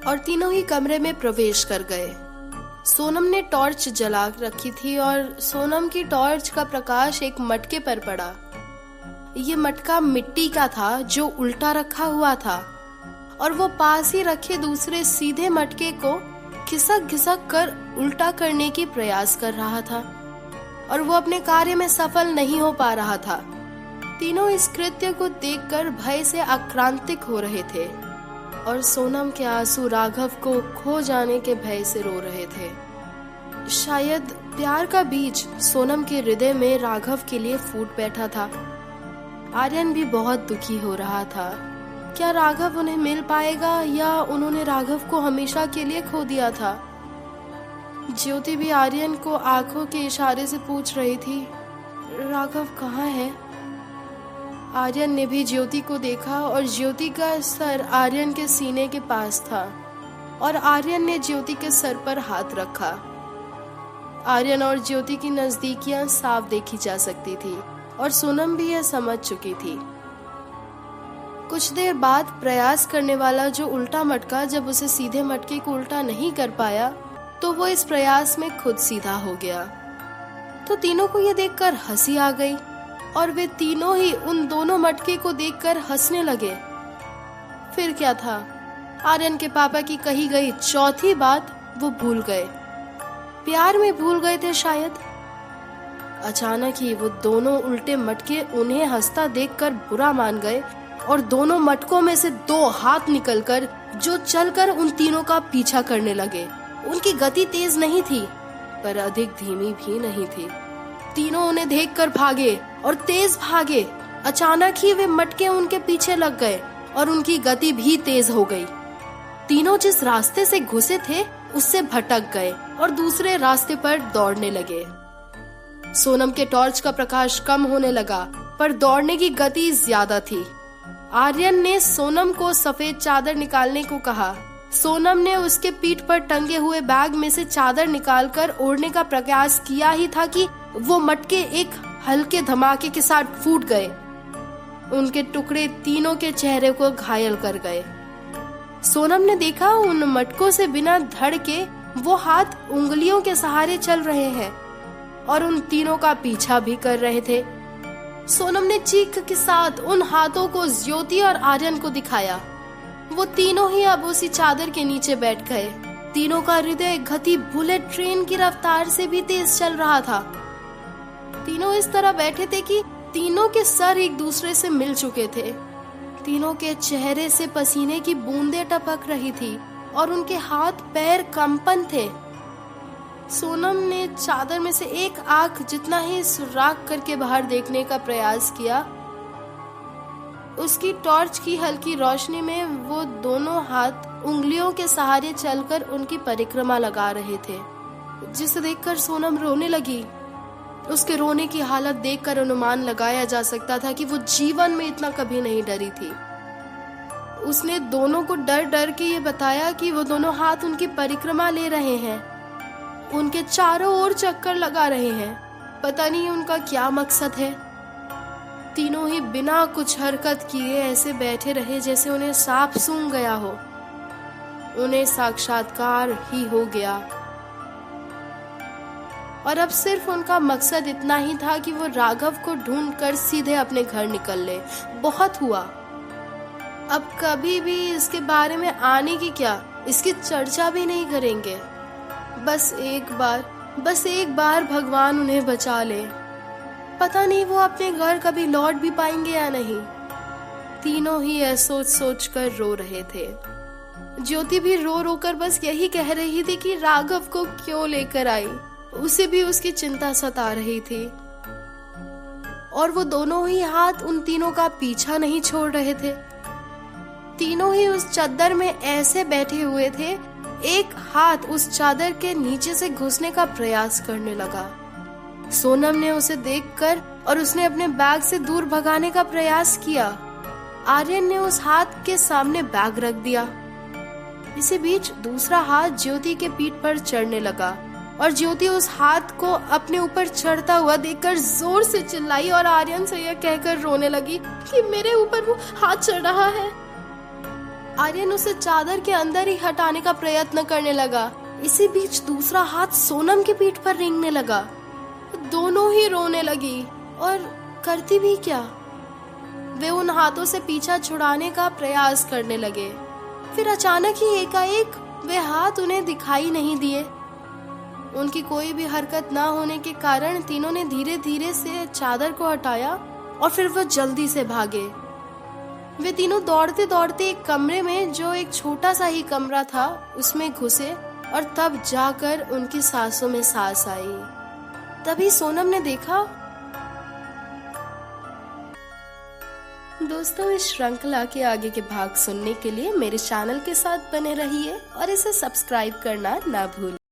और तीनों ही कमरे में प्रवेश कर गए। सोनम ने टॉर्च जला रखी थी और सोनम की टॉर्च का प्रकाश एक मटके पर पड़ा। ये मटका मिट्टी का था जो उल्टा रखा हुआ था और वो पास ही रखे दूसरे सीधे मटके को खिसक खिसक कर उल्टा करने की प्रयास कर रहा था और वो अपने कार्य में सफल नहीं हो पा रहा था। तीनों इस कृत्य को देखकर भय से आक्रांतिक हो रहे थे और सोनम के आंसू राघव को खो जाने के भय से रो रहे थे। शायद प्यार का बीज सोनम के हृदय में राघव के लिए फूट बैठा था। आर्यन भी बहुत दुखी हो रहा था। क्या राघव उन्हें मिल पाएगा या उन्होंने राघव को हमेशा के लिए खो दिया था? ज्योति भी आर्यन को आंखों के इशारे से पूछ रही थी, राघव कहाँ है? आर्यन ने भी ज्योति को देखा और ज्योति का सर आर्यन के सीने के पास था और आर्यन ने ज्योति के सर पर हाथ रखा। आर्यन और ज्योति की नजदीकियां साफ देखी जा सकती थी और सोनम भी यह समझ चुकी थी। कुछ देर बाद प्रयास करने वाला जो उल्टा मटका जब उसे सीधे मटके को उल्टा नहीं कर पाया तो वो इस प्रयास में खुद सीधा हो गया। तो तीनों को यह देखकर हंसी आ गई और वे तीनों ही उन दोनों मटके को देखकर हंसने लगे। फिर क्या था, आर्यन के पापा की कही गई चौथी बात वो भूल गए। प्यार में भूल गए थे शायद। अचानक ही वो दोनों उल्टे मटके उन्हें हंसता देखकर बुरा मान गए और दोनों मटकों में से दो हाथ निकलकर जो चलकर उन तीनों का पीछा करने लगे। उनकी गति तेज नहीं थी पर अधिक धीमी भी नहीं थी। तीनों उन्हें देखकर भागे और तेज भागे। अचानक ही वे मटके उनके पीछे लग गए और उनकी गति भी तेज हो गई। तीनों जिस रास्ते से घुसे थे उससे भटक गए और दूसरे रास्ते पर दौड़ने लगे। सोनम के टॉर्च का प्रकाश कम होने लगा पर दौड़ने की गति ज्यादा थी। आर्यन ने सोनम को सफेद चादर निकालने को कहा। सोनम ने उसके पीठ पर टंगे हुए बैग में से चादर निकालकर ओढ़ने का प्रयास किया ही था कि वो मटके एक हल्के धमाके के साथ फूट गए। उनके टुकड़े तीनों के चेहरे को घायल कर गए। सोनम ने देखा उन मटकों से बिना धड़ के वो हाथ उंगलियों के सहारे चल रहे हैं और उन तीनों का पीछा भी कर रहे थे। सोनम ने चीख के साथ उन हाथों को ज्योति और आर्यन को दिखाया। वो तीनों ही अब उसी चादर के नीचे बैठ गए। तीनों का हृदय गति बुलेट ट्रेन की रफ्तार से भी तेज चल रहा था। तीनों इस तरह बैठे थे कि तीनों के सर एक दूसरे से मिल चुके थे। तीनों के चेहरे से पसीने की बूंदें टपक रही थी और उनके हाथ पैर कंपन थे। सोनम ने चादर में से एक आंख जितना ही सुराख करके बाहर देखने का प्रयास किया। उसकी टॉर्च की हल्की रोशनी में वो दोनों हाथ उंगलियों के सहारे चलकर उनकी परिक्रमा लगा रहे थे, जिसे देखकर सोनम रोने लगी। उसके रोने की हालत देखकर अनुमान लगाया जा सकता था कि वो जीवन में इतना कभी नहीं डरी थी। उसने दोनों को डर डर के ये बताया कि वो दोनों हाथ उनकी परिक्रमा ले रहे हैं, उनके चारों ओर चक्कर लगा रहे हैं। पता नहीं उनका क्या मकसद है। तीनों ही बिना कुछ हरकत किए ऐसे बैठे रहे जैसे उन्हें सांप सूंघ गया हो। उन्हें साक्षात्कार ही हो गया और अब सिर्फ उनका मकसद इतना ही था कि वो राघव को ढूंढकर सीधे अपने घर निकल ले। बहुत हुआ, अब कभी भी इसके बारे में आने की क्या, इसकी चर्चा भी नहीं करेंगे। बस एक बार भगवान उन्हें बचा ले। पता नहीं वो अपने घर कभी लौट भी पाएंगे या नहीं। तीनों ही ऐसा सोच कर रो रहे थे। ज्योति भी रो रो कर बस यही कह रही थी कि राघव को क्यों लेकर आई। उसे भी उसकी चिंता सता रही थी और वो दोनों ही हाथ उन तीनों का पीछा नहीं छोड़ रहे थे। तीनों ही उस चादर में ऐसे बैठे हुए थे, एक हाथ उस चादर के नीचे से घुसने का प्रयास करने लगा। सोनम ने उसे देखकर और उसने अपने बैग से दूर भगाने का प्रयास किया। आर्यन ने उस हाथ के सामने बैग रख दिया। इसी बीच दूसरा हाथ ज्योति के पीठ पर चढ़ने लगा और ज्योति उस हाथ को अपने ऊपर चढ़ता हुआ देखकर जोर से चिल्लाई और आर्यन से यह कहकर रोने लगी कि मेरे ऊपर वो हाथ चढ़ रहा है। आर्यन उसे चादर के अंदर ही हटाने का प्रयत्न करने लगा। इसी बीच दूसरा हाथ सोनम की पीठ पर रेंगने लगा। दोनों ही रोने लगी और करती भी क्या, वे उन हाथों से पीछा छुड़ाने का प्रयास करने लगे। फिर अचानक ही एकाएक वे हाथ उन्हें दिखाई नहीं दिए। उनकी कोई भी हरकत ना होने के कारण तीनों ने धीरे धीरे से चादर को हटाया और फिर वह जल्दी से भागे। वे तीनों दौड़ते दौड़ते एक कमरे में, जो एक छोटा सा ही कमरा था, उसमें घुसे और तब जाकर उनकी सांसों में सांस आई। तभी सोनम ने देखा। दोस्तों, इस श्रृंखला के आगे के भाग सुनने के लिए मेरे चैनल के साथ बने रहिए और इसे सब्सक्राइब करना ना भूलें।